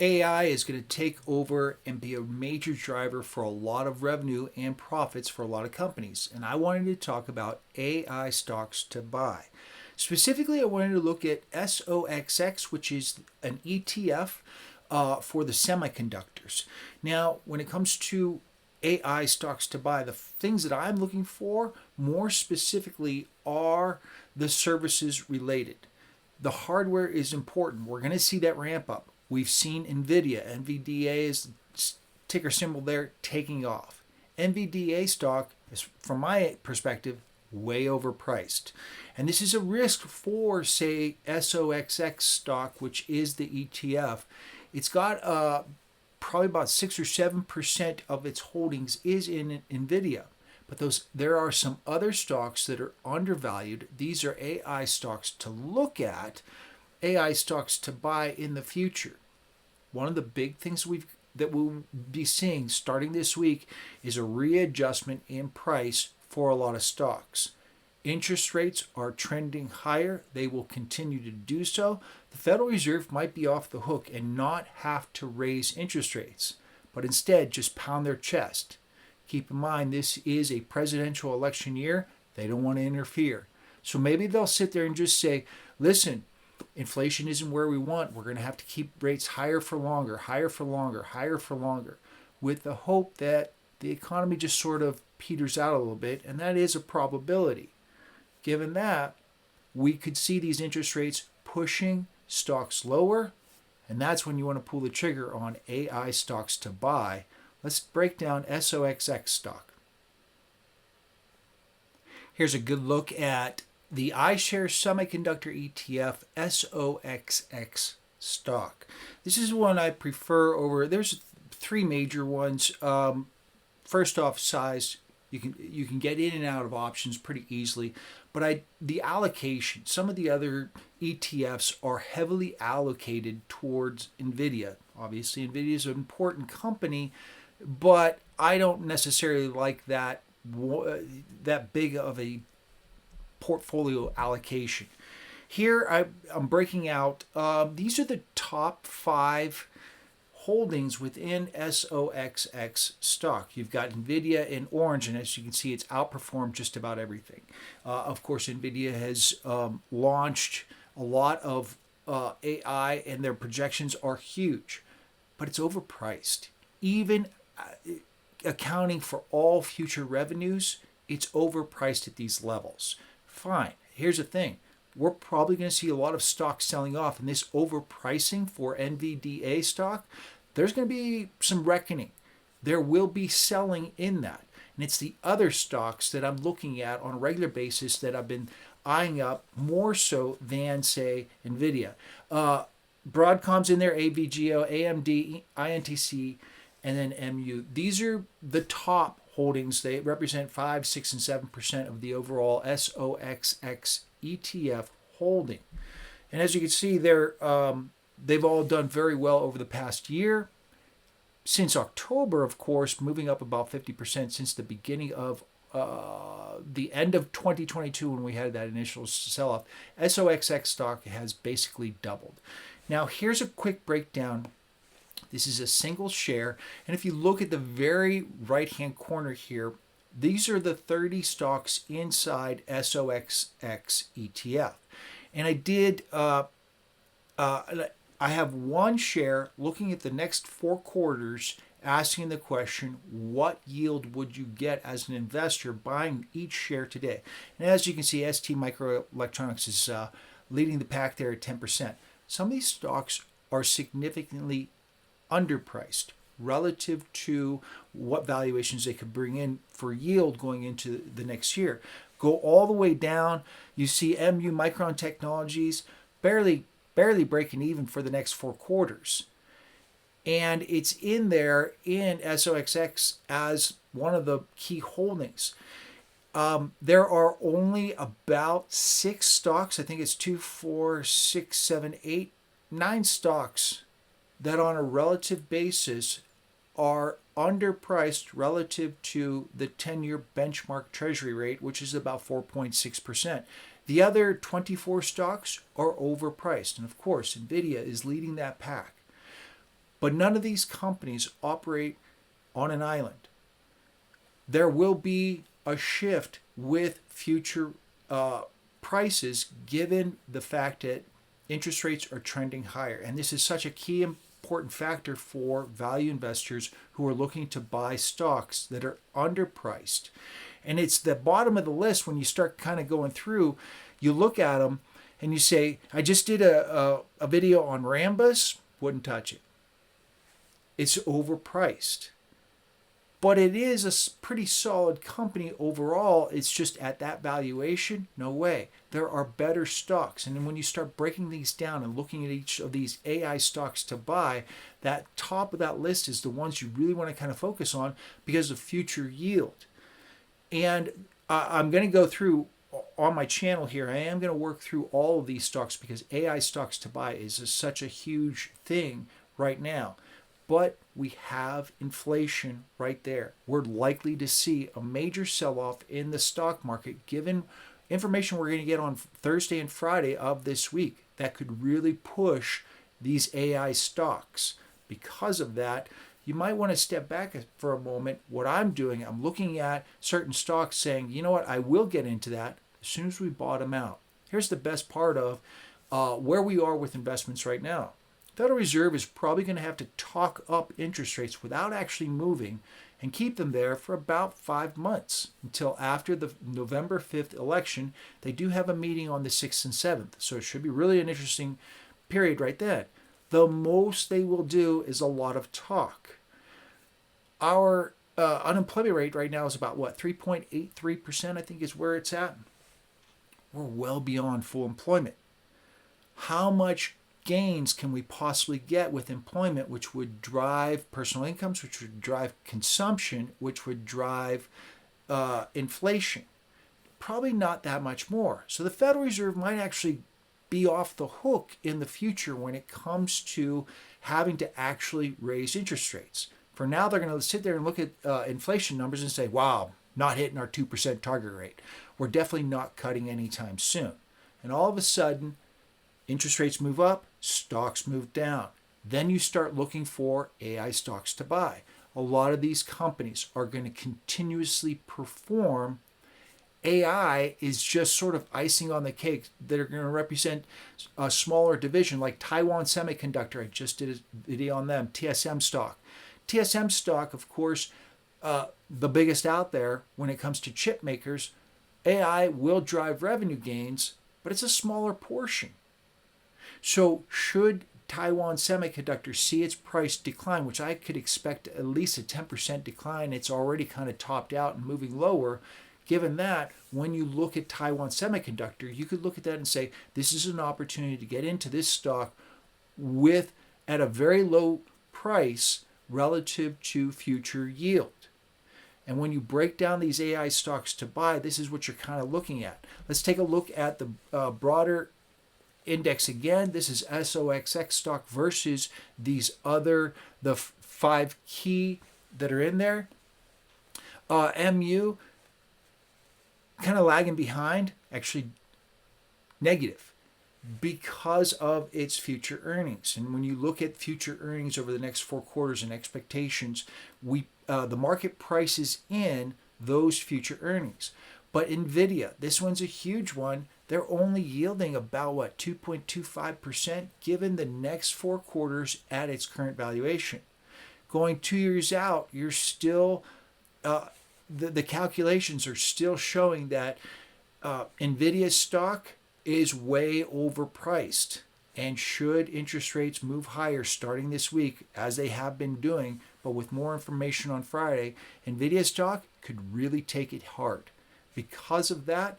AI is going to take over and be a major driver for a lot of revenue and profits for a lot of companies. And I wanted to talk about AI stocks to buy. Specifically, I wanted to look at SOXX, which is an ETF for the semiconductors. Now, when it comes to AI stocks to buy, the things that I'm looking for more specifically are the services related. The hardware is important. We're going to see that ramp up. We've seen NVIDIA. NVDA is ticker symbol there, taking off. NVDA stock is, from my perspective, way overpriced. And this is a risk for, say, SOXX stock, which is the ETF. It's got probably about 6 or 7% of its holdings is in NVIDIA. But there are some other stocks that are undervalued. These are AI stocks to look at, AI stocks to buy in the future. One of the big things that we'll be seeing starting this week is a readjustment in price for a lot of stocks. Interest rates are trending higher. They will continue to do so. The Federal Reserve might be off the hook and not have to raise interest rates, but instead just pound their chest. Keep in mind, this is a presidential election year. They don't want to interfere. So maybe they'll sit there and just say, listen, inflation isn't where we want. We're going to have to keep rates higher for longer, higher for longer, higher for longer, with the hope that the economy just sort of peters out a little bit, and that is a probability. Given that, we could see these interest rates pushing stocks lower, and that's when you want to pull the trigger on AI stocks to buy. Let's break down SOXX stock. Here's a good look at the iShares Semiconductor ETF SOXX stock. This is one I prefer over, there's three major ones. First off, size. You can get in and out of options pretty easily, but the allocation, some of the other ETFs are heavily allocated towards NVIDIA. Obviously, NVIDIA is an important company, but I don't necessarily like that big of a portfolio allocation. Here, I'm breaking out. These are the top 5 holdings within SOXX stock. You've got NVIDIA in orange, and as you can see, it's outperformed just about everything. Of course, NVIDIA has launched a lot of AI, and their projections are huge, but it's overpriced. Even accounting for all future revenues, it's overpriced at these levels. Fine. Here's the thing. We're probably going to see a lot of stocks selling off, and this overpricing for NVDA stock, there's going to be some reckoning. There will be selling in that. And it's the other stocks that I'm looking at on a regular basis that I've been eyeing up more so than, say, NVIDIA. Broadcom's in there, AVGO, AMD, INTC, and then MU. These are the top holdings. They represent 5, 6, and 7% of the overall SOXX ETF holding. And as you can see, they've all done very well over the past year. Since October, of course, moving up about 50% since the beginning of the end of 2022 when we had that initial sell-off. SOXX stock has basically doubled. Now, here's a quick breakdown. This is a single share. And if you look at the very right-hand corner here, these are the 30 stocks inside SOXX ETF. And I have one share looking at the next 4 quarters, asking the question, what yield would you get as an investor buying each share today? And as you can see, ST Microelectronics is leading the pack there at 10%. Some of these stocks are significantly underpriced relative to what valuations they could bring in for yield going into the next year. Go all the way down, you see MU Micron Technologies barely breaking even for the next 4 quarters. And it's in there in SOXX as one of the key holdings. There are only about 6 stocks, I think it's 2, 4, 6, 7, 8, 9 stocks that on a relative basis are underpriced relative to the 10-year benchmark treasury rate, which is about 4.6%. The other 24 stocks are overpriced. And of course, NVIDIA is leading that pack. But none of these companies operate on an island. There will be a shift with future prices given the fact that interest rates are trending higher. And this is such a key important factor for value investors who are looking to buy stocks that are underpriced. And it's the bottom of the list when you start kind of going through, you look at them and you say, I just did a video on Rambus, wouldn't touch it. It's overpriced. But it is a pretty solid company overall. It's just at that valuation, no way. There are better stocks. And then when you start breaking these down and looking at each of these AI stocks to buy, that top of that list is the ones you really want to kind of focus on because of future yield. And I'm going to go through on my channel here. I am going to work through all of these stocks because AI stocks to buy is such a huge thing right now. But we have inflation right there. We're likely to see a major sell-off in the stock market given information we're going to get on Thursday and Friday of this week that could really push these AI stocks. Because of that, you might want to step back for a moment. What I'm doing, I'm looking at certain stocks saying, you know what, I will get into that as soon as we bottom out. Here's the best part of where we are with investments right now. Federal Reserve is probably going to have to talk up interest rates without actually moving and keep them there for about 5 months until after the November 5th election. They do have a meeting on the 6th and 7th, so it should be really an interesting period right then. The most they will do is a lot of talk. Our unemployment rate right now is about 3.83%, I think is where it's at. We're well beyond full employment. How much gains can we possibly get with employment, which would drive personal incomes, which would drive consumption, which would drive inflation? Probably not that much more. So the Federal Reserve might actually be off the hook in the future when it comes to having to actually raise interest rates. For now, they're going to sit there and look at inflation numbers and say, wow, not hitting our 2% target rate. We're definitely not cutting anytime soon. And all of a sudden, interest rates move up, stocks move down. Then you start looking for AI stocks to buy. A lot of these companies are going to continuously perform. AI is just sort of icing on the cake that are going to represent a smaller division like Taiwan Semiconductor. I just did a video on them, TSM stock. TSM stock, of course, the biggest out there when it comes to chip makers. AI will drive revenue gains, but it's a smaller portion. So should Taiwan Semiconductor see its price decline, which I could expect at least a 10% decline, it's already kind of topped out and moving lower. Given that, when you look at Taiwan Semiconductor, you could look at that and say, this is an opportunity to get into this stock at a very low price relative to future yield. And when you break down these AI stocks to buy, this is what you're kind of looking at. Let's take a look at the broader index again. This is SOXX stock versus the 5 key that are in there. MU kind of lagging behind, actually negative because of its future earnings. And when you look at future earnings over the next 4 quarters and expectations, the market prices in those future earnings. But NVIDIA, this one's a huge one. They're only yielding about 2.25% given the next 4 quarters at its current valuation. Going 2 years out, you're still the calculations are still showing that NVIDIA stock is way overpriced. And should interest rates move higher starting this week, as they have been doing, but with more information on Friday, NVIDIA stock could really take it hard. Because of that,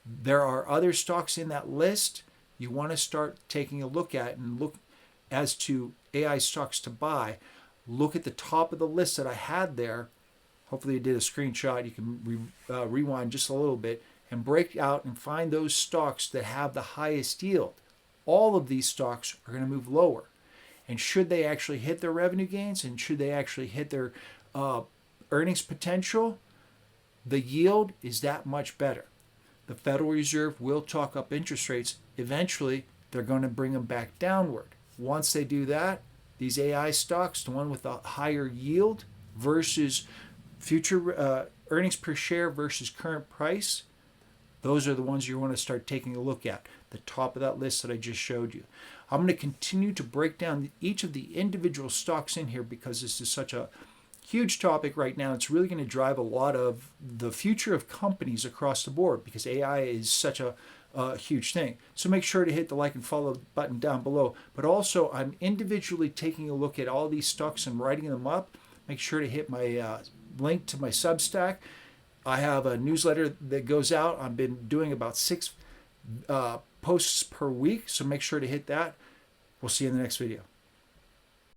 there are other stocks in that list you want to start taking a look at and look as to AI stocks to buy. Look at the top of the list that I had there. Hopefully you did a screenshot. You can rewind just a little bit and break out and find those stocks that have the highest yield. All of these stocks are going to move lower. And should they actually hit their revenue gains and should they actually hit their earnings potential, the yield is that much better. The Federal Reserve will talk up interest rates. Eventually, they're going to bring them back downward. Once they do that, these AI stocks, the one with a higher yield versus future earnings per share versus current price, those are the ones you want to start taking a look at, the top of that list that I just showed you. I'm going to continue to break down each of the individual stocks in here because this is such a huge topic right now. It's really going to drive a lot of the future of companies across the board because AI is such a huge thing. So make sure to hit the like and follow button down below. But also, I'm individually taking a look at all these stocks and writing them up. Make sure to hit my link to my Substack. I have a newsletter that goes out. I've been doing about 6 posts per week, so make sure to hit that. We'll see you in the next video.